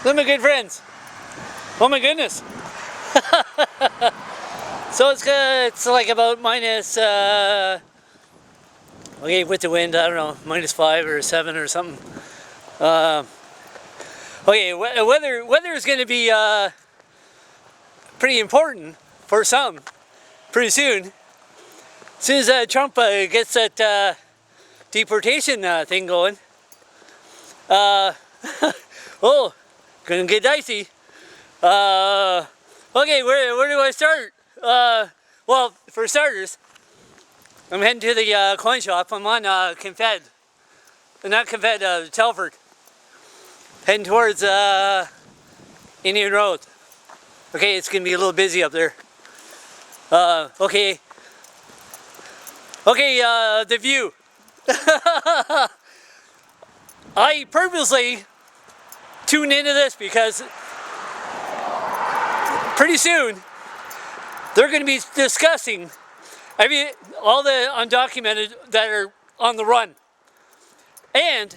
They're my good friends. Oh my goodness. So it's like about minus, okay, with the wind, I don't know, -5 or 7 or something. Okay, weather is going to be pretty important for some pretty soon. As soon as Trump gets that deportation thing going. Oh, gonna get dicey. Okay, where do I start? Well, for starters, I'm heading to the coin shop. I'm on Confed, not Confed, Telford, heading towards Indian Road. Okay, it's gonna be a little busy up there. Okay, the view. I purposely tuned into this because pretty soon they're going to be discussing all the undocumented that are on the run. And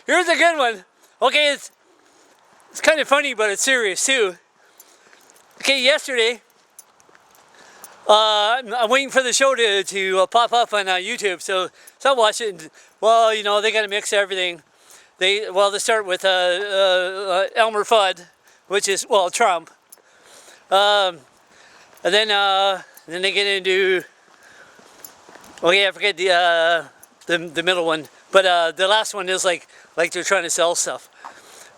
here's a good one. Okay, it's kind of funny, but it's serious too. Okay, yesterday, I'm waiting for the show to pop up on YouTube, so I watch it. And, well, you know, they got to mix everything. They start with Elmer Fudd, which is, well, Trump, and then they get into, okay, I forget the middle one, but the last one is like they're trying to sell stuff.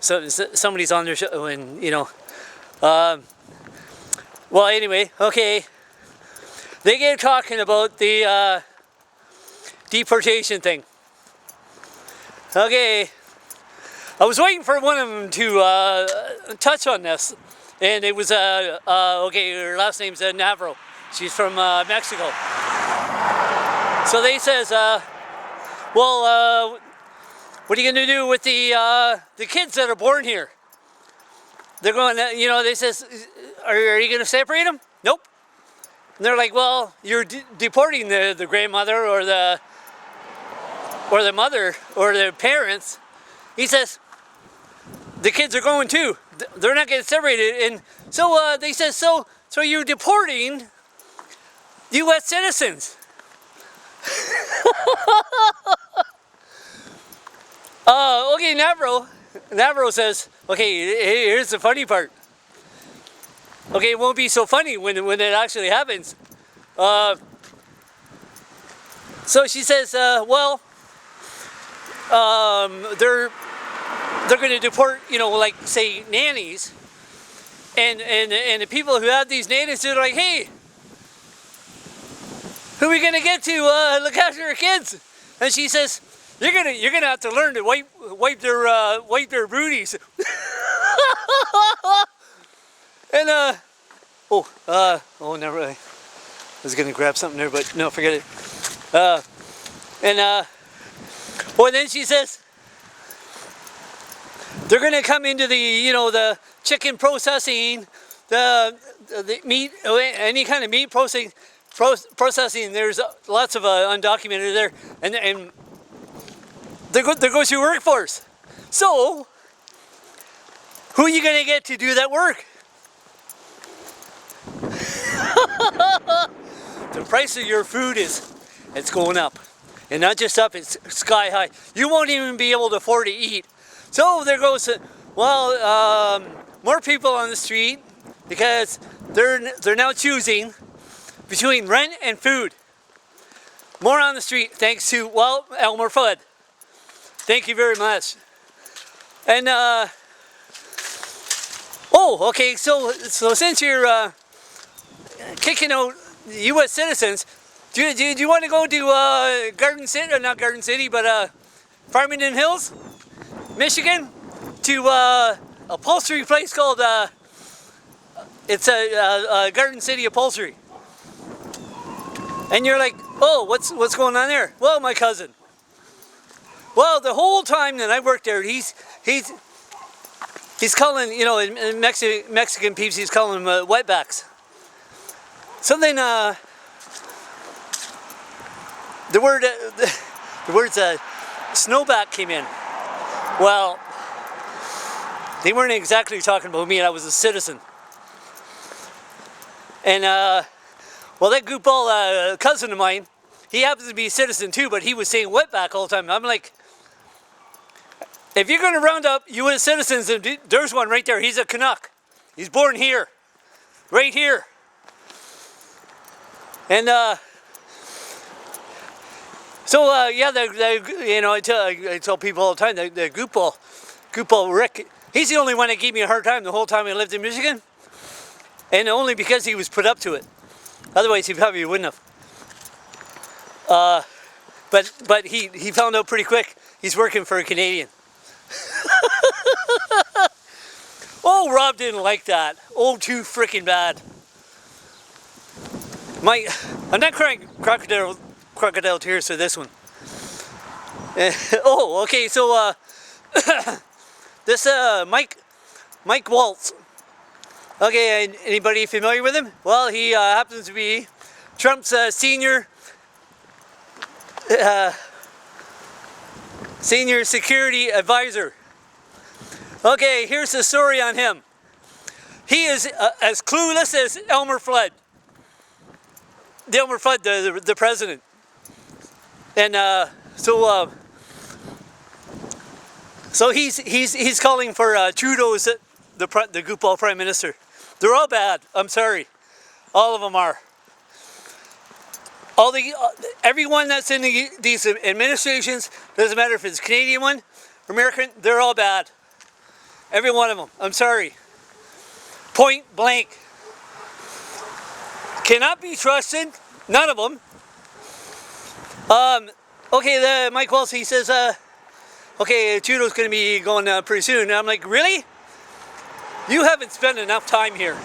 So somebody's on their show, and you know, well, anyway, okay. They get talking about the deportation thing. Okay, I was waiting for one of them to touch on this, and it was okay. Her last name's Navarro. She's from Mexico. So they says, well, what are you gonna do with the kids that are born here? They're going, you know, they says, are you gonna separate them? Nope. And they're like, well, you're deporting the grandmother or the mother or the parents. He says, the kids are going too. They're not getting separated. And so they says, so you're deporting U.S. citizens. Okay, Navarro says, okay, here's the funny part. Okay, it won't be so funny when it actually happens. So she says, well, they're going to deport, you know, like say nannies, and the people who have these nannies, they're like, hey, who are we going to get to look after our kids? And she says, you're gonna have to learn to wipe their booties. And oh, never mind. I was gonna grab something there, but no, forget it. Well, then she says they're gonna come into the, you know, the chicken processing, the meat, any kind of meat processing. There's lots of undocumented there, and there goes your workforce. So who are you gonna get to do that work? The price of your food it's going up, and not just up, it's sky high. You won't even be able to afford to eat. So there goes, well, more people on the street because they're now choosing between rent and food. More on the street thanks to, well, Elmer Fudd. Thank you very much. And oh, okay. So since you're kicking out U.S. citizens, do you want to go to Garden City, not Garden City, but Farmington Hills, Michigan, to a upholstery place called it's a Garden City Upholstery? And you're like, oh, what's going on there? Well, my cousin. Well, the whole time that I worked there, he's calling, you know, in Mexican peeps, he's calling them wetbacks. So then the words snowback came in. Well, they weren't exactly talking about me. I was a citizen. And, well, that goofball cousin of mine, he happens to be a citizen too, but he was saying wetback all the time. I'm like, if you're going to round up U.S. citizens, and there's one right there. He's a Canuck. He's born here. Right here. And, so, yeah, you know, I tell people all the time, the goofball Rick, he's the only one that gave me a hard time the whole time I lived in Michigan. And only because he was put up to it. Otherwise, he probably wouldn't have. But he found out pretty quick he's working for a Canadian. Oh, Rob didn't like that. Oh, too freaking bad. I'm not crying crocodile tears for this one. Oh, okay, so this Mike Waltz. Okay, anybody familiar with him? Well, he happens to be Trump's senior security advisor. Okay, here's the story on him. He is as clueless as Elmer Fudd. Elmer Fudd, the president. And so he's calling for Trudeau's the goofball prime minister. They're all bad. I'm sorry, all of them are. Everyone that's in these administrations, doesn't matter if it's Canadian one or American, they're all bad. Every one of them. I'm sorry. Point blank. Cannot be trusted. None of them. Okay, Mike Waltz, he says, okay, Trudeau's going to be going pretty soon. And I'm like, really? You haven't spent enough time here.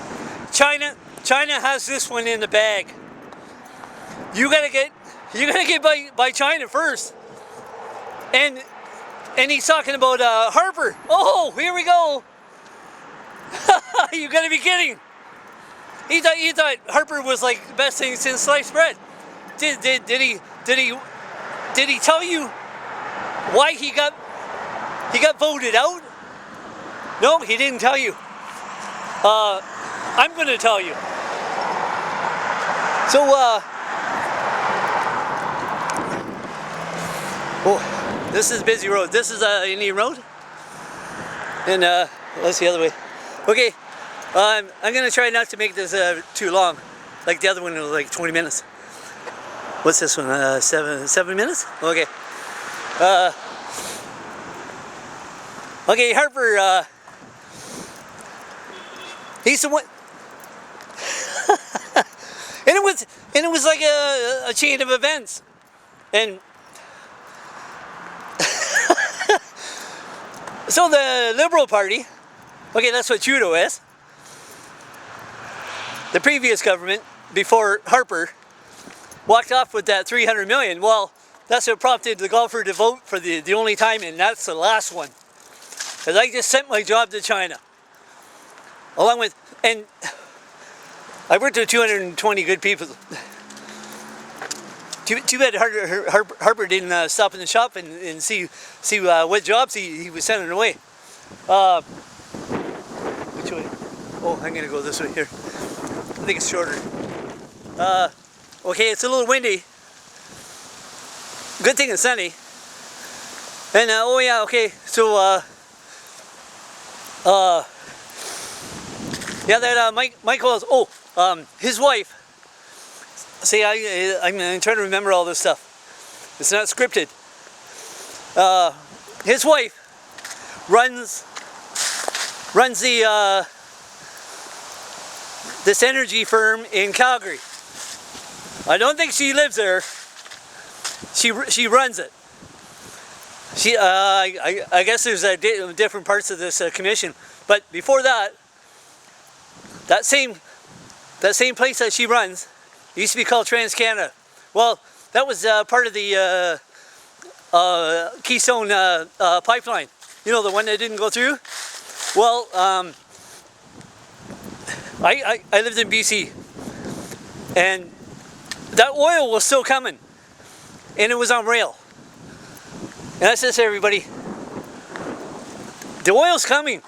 China has this one in the bag. You gotta get by China first. And he's talking about Harper. Oh, here we go. You gotta be kidding. He thought Harper was like the best thing since sliced bread. Did he tell you why he got voted out? No, he didn't tell you. I'm gonna tell you. So oh, this is a busy road. This is a Indian road, and that's the other way. Okay, I'm gonna try not to make this too long, like the other one was like 20 minutes. What's this one? 7 minutes? Okay. Okay, Harper. He's the one. and it was like a chain of events, and so the Liberal Party, okay, that's what Trudeau is. The previous government, before Harper, walked off with that 300 million. Well, that's what prompted the golfer to vote for the only time, and that's the last one. Because I just sent my job to China. Along with, and I worked with 220 good people. Too bad Harper didn't stop in the shop and see what jobs he was sending away. Which way? Oh, I'm gonna go this way here. I think it's shorter. Okay, it's a little windy. Good thing it's sunny. And oh yeah, okay, so yeah, that Mike Waltz. Oh, his wife. See, I'm trying to remember all this stuff. It's not scripted. His wife runs the this energy firm in Calgary. I don't think she lives there. She runs it. She I guess there's different parts of this commission, but before that, that same place that she runs used to be called TransCanada. Well, that was part of the Keystone pipeline. You know, the one that didn't go through. Well, I lived in BC, and that oil was still coming, and it was on rail. And that's just everybody. The oil's coming.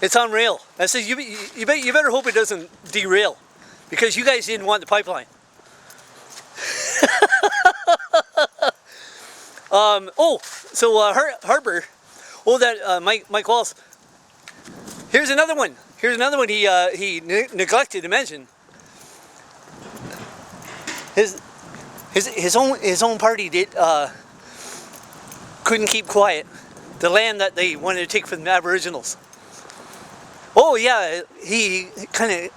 It's unreal. I said, you better hope it doesn't derail, because you guys didn't want the pipeline. Harper. Oh, that Mike Walls. Here's another one. He neglected to mention. His own party couldn't keep quiet. The land that they wanted to take from the Aboriginals. Oh yeah, he kind of,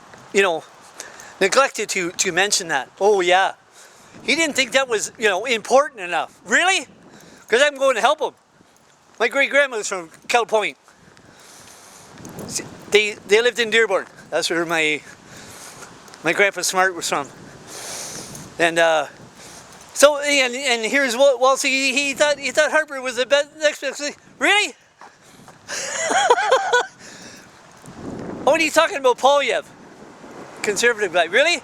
neglected to mention that. Oh yeah, he didn't think that was, important enough. Really? Because I'm going to help him. My great grandma was from Cal Point. They lived in Dearborn. That's where my grandpa Smart was from. And so here's what he thought Harper was the best next. Really? Oh, and he's talking about Polyev, conservative guy. Really?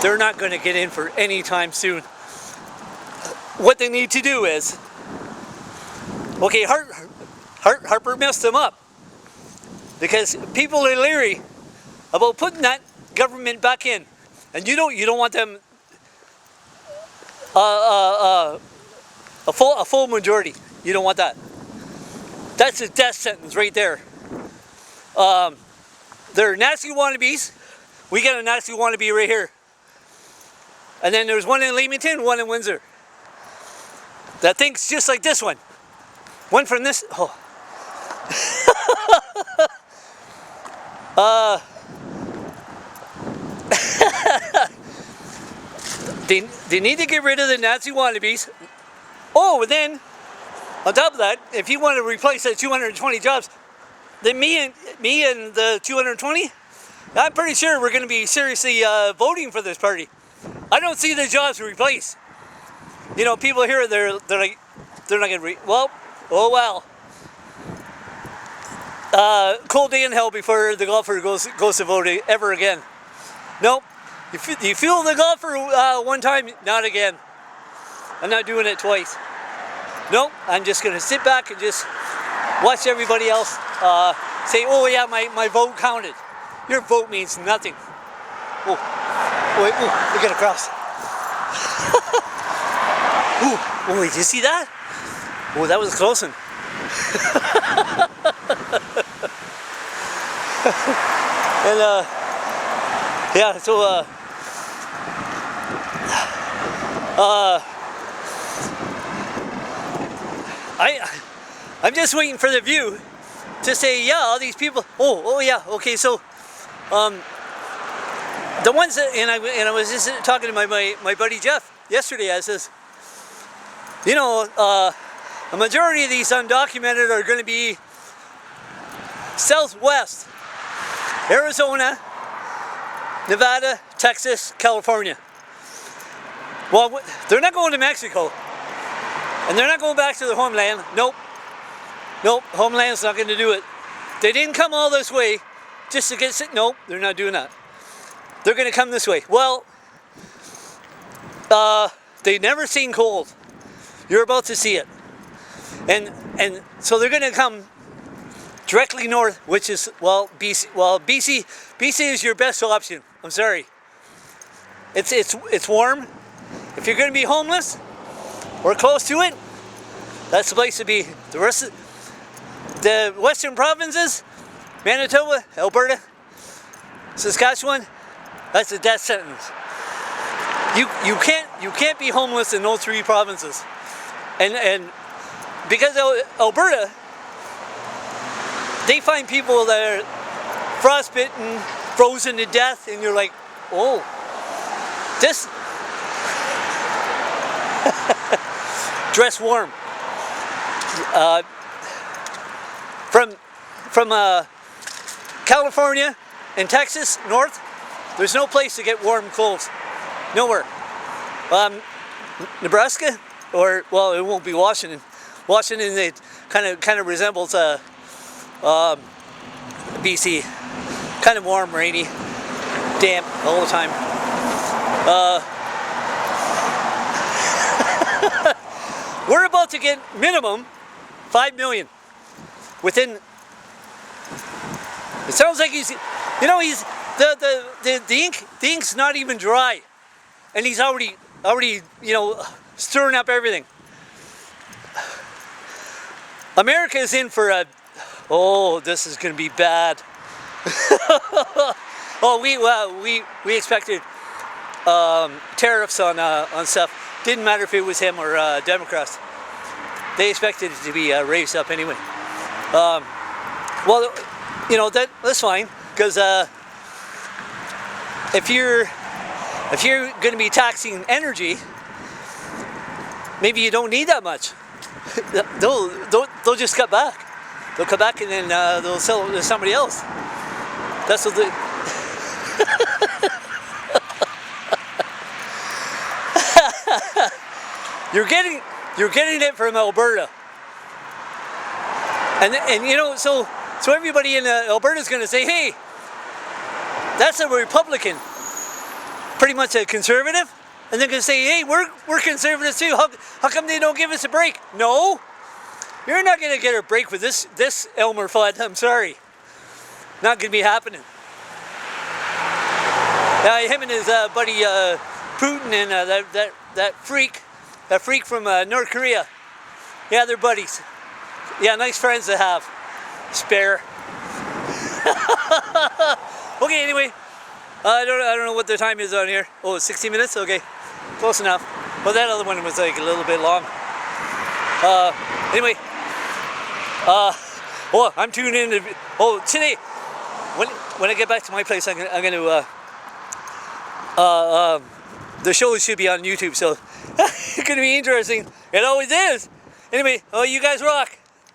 They're not going to get in for any time soon. What they need to do is, okay, Harper messed them up, because people are leery about putting that government back in, and you don't want them a full majority. You don't want that. That's a death sentence right there. They're nasty wannabes. We got a nasty wannabe right here. And then there's one in Leamington, one in Windsor, that thinks just like this one. One from this. Oh. They need to get rid of the Nazi wannabes. Oh, and then on top of that, if you want to replace that 220 jobs, then me and the 220, I'm pretty sure we're going to be seriously voting for this party. I don't see the jobs to replace. People here, they're like, they're not going to well, oh well. Cold day in hell before the golfer goes to vote ever again. Nope. You feel the golfer one time, not again. I'm not doing it twice. Nope. I'm just going to sit back and just watch everybody else say, oh yeah, my vote counted. Your vote means nothing. Oh, wait, oh, look at a cross. Oh, wait, did you see that? Oh, that was a close one. And yeah, so I'm just waiting for the View to say, yeah, all these people. Oh yeah, okay, so the ones that, and I was just talking to my buddy Jeff yesterday. I says, a majority of these undocumented are going to be Southwest, Arizona, Nevada, Texas, California. Well, they're not going to Mexico, and they're not going back to their homeland. Nope, homeland's not going to do it. They didn't come all this way just to get sick. Nope, they're not doing that. They're going to come this way. Well, they've never seen cold. You're about to see it. And so they're going to come directly north, which is, BC. Well, BC is your best option. I'm sorry. It's warm. If you're going to be homeless or close to it, that's the place to be. The rest of the western provinces, Manitoba, Alberta, Saskatchewan, that's a death sentence. You can't be homeless in those three provinces, and because Alberta, they find people that are frostbitten, frozen to death, and you're like, oh, this dress warm. From California and Texas north, there's no place to get warm clothes. Nowhere. Nebraska, or well, it won't be Washington. Washington, it kind of resembles BC. Kind of warm, rainy, damp all the time. We're about to get minimum 5 million within. It sounds like he's, you know, he's the ink's not even dry, and he's already you know, stirring up everything. America is in for a, oh, this is going to be bad. Oh, we expected tariffs on stuff. Didn't matter if it was him or Democrats. They expected it to be raised up anyway. Well, you know, that's fine, because if you're going to be taxing energy, maybe you don't need that much. They'll just cut back. They'll cut back, and then they'll sell it to somebody else. That's what they. You're getting it from Alberta, and you know, so everybody in Alberta is going to say, hey, that's a Republican, pretty much a conservative, and they're going to say, hey, we're conservatives too. How come they don't give us a break? No, you're not going to get a break with this Elmer Fudd. I'm sorry, not going to be happening. Him and his buddy Putin and that freak from North Korea. Yeah, they're buddies. Yeah, nice friends to have. Spare. Okay, anyway, I don't know what the time is on here. Oh, it's 60 minutes. Okay, close enough. Well, that other one was like a little bit long. Anyway, oh, I'm tuning in. Today, when I get back to my place, I'm gonna the show should be on YouTube, so it's gonna be interesting. It always is. Anyway, oh, you guys rock.